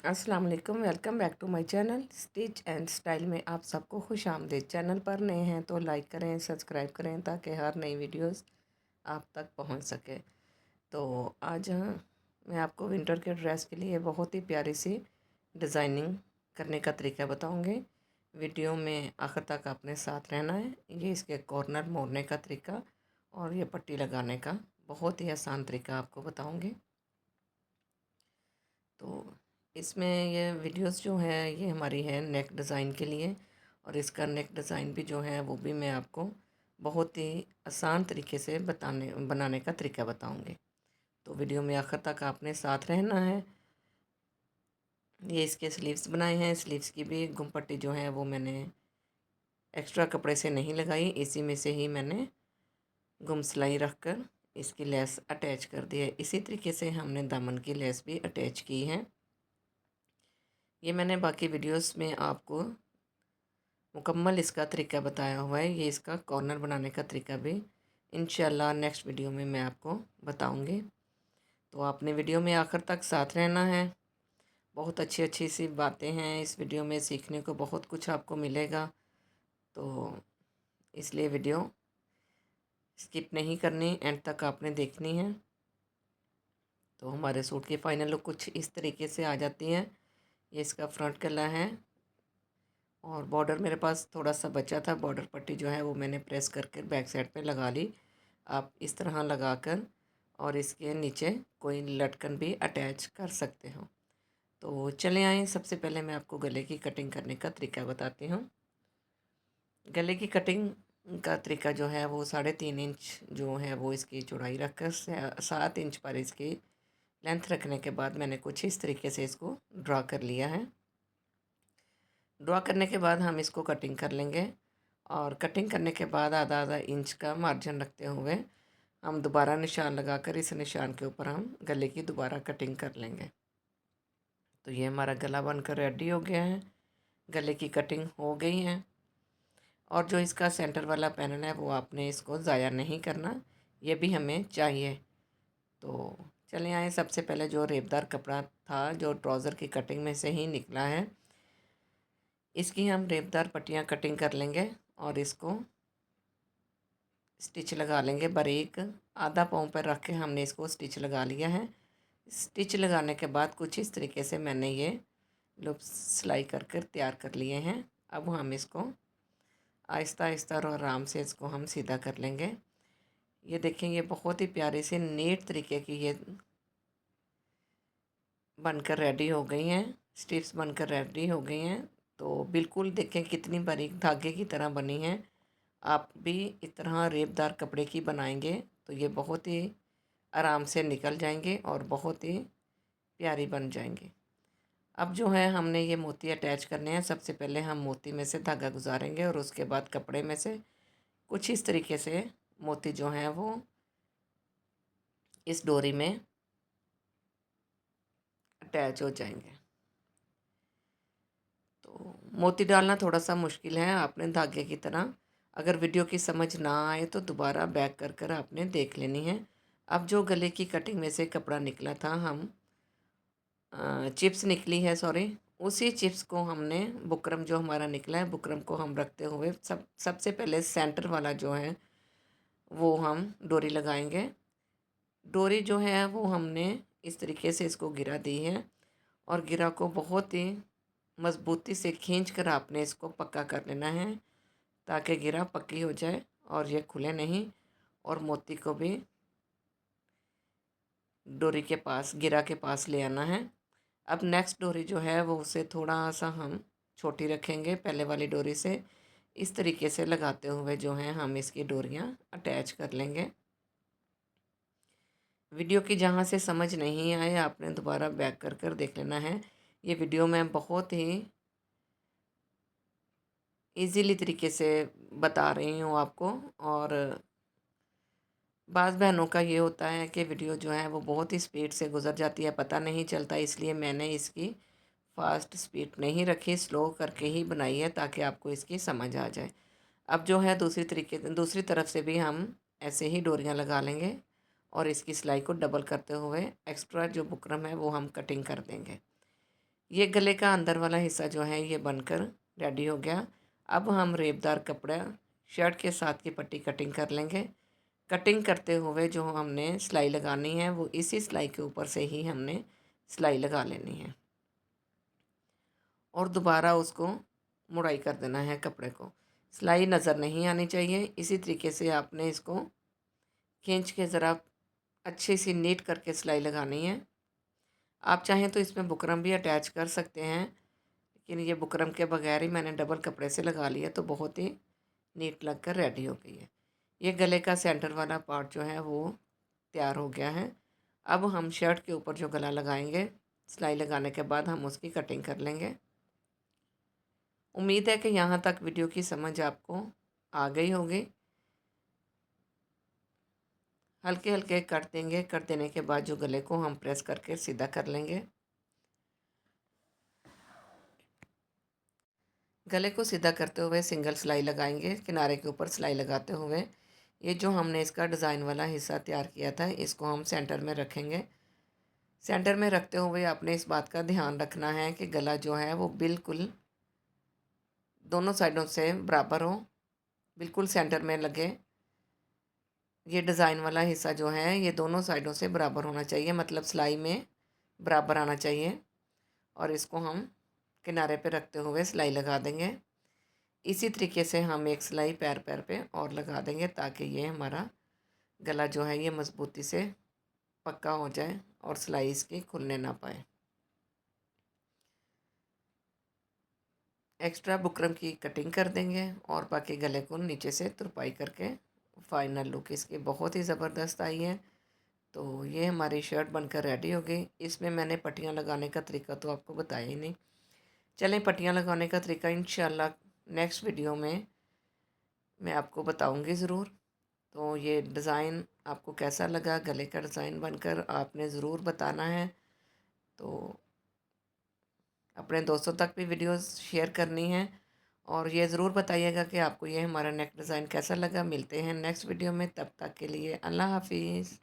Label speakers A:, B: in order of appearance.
A: अस्सलाम वालेकुम। Welcome back to my channel stitch and style में आप सबको खुश आमदीद। चैनल पर नए हैं तो लाइक करें, सब्सक्राइब करें ताकि हर नई वीडियोस आप तक पहुंच सके। तो आज मैं आपको विंटर के ड्रेस के लिए बहुत ही प्यारी सी डिज़ाइनिंग करने का तरीका बताऊंगी। वीडियो में आखिर तक आपने साथ रहना है। ये इसके कॉर्नर मोड़ने का तरीका और ये पट्टी लगाने का बहुत ही आसान तरीका आपको बताऊँगी। तो इसमें ये वीडियोस जो है ये हमारी है नेक डिज़ाइन के लिए, और इसका नेक डिज़ाइन भी जो है वो भी मैं आपको बहुत ही आसान तरीके से बनाने का तरीका बताऊंगी। तो वीडियो में आखिर तक आपने साथ रहना है। ये इसके स्लीव्स बनाए हैं। स्लीव्स की भी गुम पट्टी जो है वो मैंने एक्स्ट्रा कपड़े से नहीं लगाई, इसी में से ही मैंने गुम सिलाई रख कर इसकी लेस अटैच कर दी है। इसी तरीके से हमने दामन की लेस भी अटैच की है। ये मैंने बाकी वीडियोस में आपको मुकम्मल इसका तरीका बताया हुआ है। ये इसका कॉर्नर बनाने का तरीका भी इंशाल्लाह नेक्स्ट वीडियो में मैं आपको बताऊंगी। तो आपने वीडियो में आखिर तक साथ रहना है। बहुत अच्छी अच्छी सी बातें हैं इस वीडियो में, सीखने को बहुत कुछ आपको मिलेगा। तो इसलिए वीडियो स्किप नहीं करनी, एंड तक आपने देखनी है। तो हमारे सूट की फ़ाइनल लुक कुछ इस तरीके से आ जाती है। ये इसका फ्रंट गला है और बॉर्डर मेरे पास थोड़ा सा बचा था। बॉर्डर पट्टी जो है वो मैंने प्रेस करके बैक साइड पे लगा ली। आप इस तरह लगाकर और इसके नीचे कोई लटकन भी अटैच कर सकते हो। तो चले आए, सबसे पहले मैं आपको गले की कटिंग करने का तरीका बताती हूँ। गले की कटिंग का तरीका जो है वो 3.5 इंच जो है वो इसकी चौड़ाई रखकर 7 इंच पर इसकी लेंथ रखने के बाद मैंने कुछ इस तरीके से इसको ड्रा कर लिया है। ड्रा करने के बाद हम इसको कटिंग कर लेंगे, और कटिंग करने के बाद आधा आधा इंच का मार्जिन रखते हुए हम दोबारा निशान लगाकर इस निशान के ऊपर हम गले की दोबारा कटिंग कर लेंगे। तो ये हमारा गला बनकर रेडी हो गया है। गले की कटिंग हो गई है, और जो इसका सेंटर वाला पैनल है वो आपने इसको ज़ाया नहीं करना, ये भी हमें चाहिए। तो चले आए, सबसे पहले जो रेबदार कपड़ा था जो ट्राउज़र की कटिंग में से ही निकला है, इसकी हम रेबदार पट्टियाँ कटिंग कर लेंगे और इसको स्टिच लगा लेंगे बारीक। आधा पाँव पर रख के हमने इसको स्टिच लगा लिया है। स्टिच लगाने के बाद कुछ इस तरीके से मैंने ये लूप सिलाई कर कर तैयार कर लिए हैं। अब हम इसको आहिस्ता आहिस्ता और आराम से इसको हम सीधा कर लेंगे। ये देखें, ये बहुत ही प्यारी सी नीट तरीके की ये बनकर रेडी हो गई हैं। स्ट्रिप्स बनकर रेडी हो गई हैं। तो बिल्कुल देखें कितनी बारीक धागे की तरह बनी हैं। आप भी इस तरह रेबदार कपड़े की बनाएंगे तो ये बहुत ही आराम से निकल जाएंगे और बहुत ही प्यारी बन जाएंगी। अब जो है हमने ये मोती अटैच करने हैं। सबसे पहले हम मोती में से धागा गुजारेंगे और उसके बाद कपड़े में से कुछ इस तरीके से मोती जो हैं वो इस डोरी में अटैच हो जाएंगे। तो मोती डालना थोड़ा सा मुश्किल है, आपने धागे की तरह अगर वीडियो की समझ ना आए तो दोबारा बैक कर कर आपने देख लेनी है। अब जो गले की कटिंग में से कपड़ा निकला था, हम चिप्स निकली है, सॉरी, उसी चिप्स को हमने बुकरम जो हमारा निकला है, बुकरम को हम रखते हुए सबसे पहले सेंटर वाला जो है वो हम डोरी लगाएंगे। डोरी जो है वो हमने इस तरीके से इसको गिरा दी है, और गिरा को बहुत ही मज़बूती से खींच कर आपने इसको पक्का कर लेना है ताकि गिरा पक्की हो जाए और ये खुले नहीं, और मोती को भी डोरी के पास, गिरा के पास ले आना है। अब नेक्स्ट डोरी जो है वो उसे थोड़ा सा हम छोटी रखेंगे पहले वाली डोरी से। इस तरीके से लगाते हुए जो है हम इसकी डोरियां अटैच कर लेंगे। वीडियो की जहाँ से समझ नहीं आए आपने दोबारा बैक कर कर देख लेना है। ये वीडियो मैं बहुत ही इजीली तरीके से बता रही हूँ आपको, और बाज़ बहनों का ये होता है कि वीडियो जो है वो बहुत ही स्पीड से गुजर जाती है, पता नहीं चलता, इसलिए मैंने इसकी फ़ास्ट स्पीड नहीं रखी, स्लो करके ही बनाई है ताकि आपको इसकी समझ आ जाए। अब जो है दूसरी तरफ से भी हम ऐसे ही डोरियां लगा लेंगे और इसकी सिलाई को डबल करते हुए एक्स्ट्रा जो बुकरम है वो हम कटिंग कर देंगे। ये गले का अंदर वाला हिस्सा जो है ये बनकर रेडी हो गया। अब हम रेबदार कपड़ा शर्ट के साथ की पट्टी कटिंग कर लेंगे। कटिंग करते हुए जो हमने सिलाई लगानी है वो इसी सिलाई के ऊपर से ही हमने सिलाई लगा लेनी है और दोबारा उसको मुड़ाई कर देना है कपड़े को। सिलाई नज़र नहीं आनी चाहिए। इसी तरीके से आपने इसको खींच के ज़रा अच्छी सी नीट करके सिलाई लगानी है। आप चाहें तो इसमें बुकरम भी अटैच कर सकते हैं, लेकिन ये बुकरम के बगैर ही मैंने डबल कपड़े से लगा लिया तो बहुत ही नीट लग कर रेडी हो गई है। ये गले का सेंटर वाला पार्ट जो है वो तैयार हो गया है। अब हम शर्ट के ऊपर जो गला लगाएंगे, सिलाई लगाने के बाद हम उसकी कटिंग कर लेंगे। उम्मीद है कि यहाँ तक वीडियो की समझ आपको आ गई होगी। हल्के हल्के कट देंगे। कट देने के बाद जो गले को हम प्रेस करके सीधा कर लेंगे। गले को सीधा करते हुए सिंगल सिलाई लगाएंगे। किनारे के ऊपर सिलाई लगाते हुए ये जो हमने इसका डिज़ाइन वाला हिस्सा तैयार किया था इसको हम सेंटर में रखेंगे। सेंटर में रखते हुए आपने इस बात का ध्यान रखना है कि गला जो है वो बिल्कुल दोनों साइडों से बराबर हो, बिल्कुल सेंटर में लगे। ये डिज़ाइन वाला हिस्सा जो है ये दोनों साइडों से बराबर होना चाहिए, मतलब सिलाई में बराबर आना चाहिए। और इसको हम किनारे पे रखते हुए सिलाई लगा देंगे। इसी तरीके से हम एक सिलाई पैर पैर पे और लगा देंगे ताकि ये हमारा गला जो है ये मज़बूती से पक्का हो जाए और सिलाई इसकी खुलने ना पाए। एक्स्ट्रा बुकरम की कटिंग कर देंगे और बाकी गले को नीचे से तुरपाई करके फाइनल लुक इसकी बहुत ही ज़बरदस्त आई है। तो ये हमारी शर्ट बनकर रेडी हो गई। इसमें मैंने पट्टियाँ लगाने का तरीका तो आपको बताया ही नहीं। चलें पट्टियाँ लगाने का तरीका इंशाल्लाह नेक्स्ट वीडियो में मैं आपको बताऊंगी ज़रूर। तो ये डिज़ाइन आपको कैसा लगा, गले का डिज़ाइन बनकर आपने ज़रूर बताना है। तो अपने दोस्तों तक भी वीडियोस शेयर करनी है और ये ज़रूर बताइएगा कि आपको ये हमारा नेक डिज़ाइन कैसा लगा। मिलते हैं नेक्स्ट वीडियो में, तब तक के लिए अल्लाह हाफिज़।